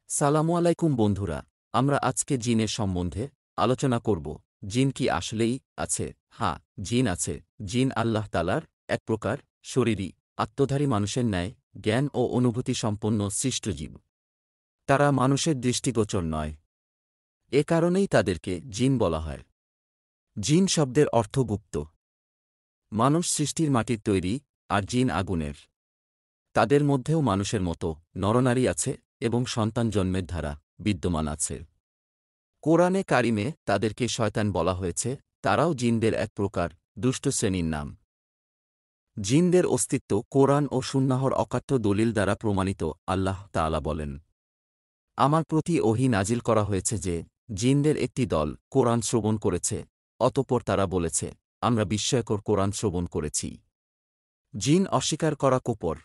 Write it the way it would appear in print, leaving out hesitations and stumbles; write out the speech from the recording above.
সালামু আলাইকুম বন্ধুরা, আমরা আজকে জিনের সম্বন্ধে আলোচনা করব। জিন কি আসলেই আছে? হ্যাঁ, জিন আছে। জিন আল্লাহ তাআলার এক প্রকার শরীরী, আত্মধারী মানুষের ন্যায় জ্ঞান ও অনুভূতি সম্পন্ন সৃষ্ট জীব। তারা মানুষের দৃষ্টিগোচর নয়। এ কারণেই তাদেরকে জিন বলা হয়। জিন শব্দের অর্থ গুপ্ত। মানুষ সৃষ্টির মাটির তৈরি, আর জিন আগুনের। তাদের মধ্যেও মানুষের মতো নরনারী আছে এবং সন্তান জন্মের ধারা বিদ্যমান আছে। কোরআনে কারিমে তাদেরকে শয়তান বলা হয়েছে। তারাও জিনদের এক প্রকার দুষ্ট শ্রেণীর নাম। জিনদের অস্তিত্ব কোরআন ও সুন্নাহর অকাট্য দলিল দ্বারা প্রমাণিত। আল্লাহ তাআলা বলেন, আমার প্রতি ওহী নাজিল করা হয়েছে যে জিনদের একটি দল কোরআন শ্রবণ করেছে, অতঃপর তারা বলেছে, আমরা বিস্ময়কর কোরআন শ্রবণ করেছি। জিন অস্বীকার করা কোপর।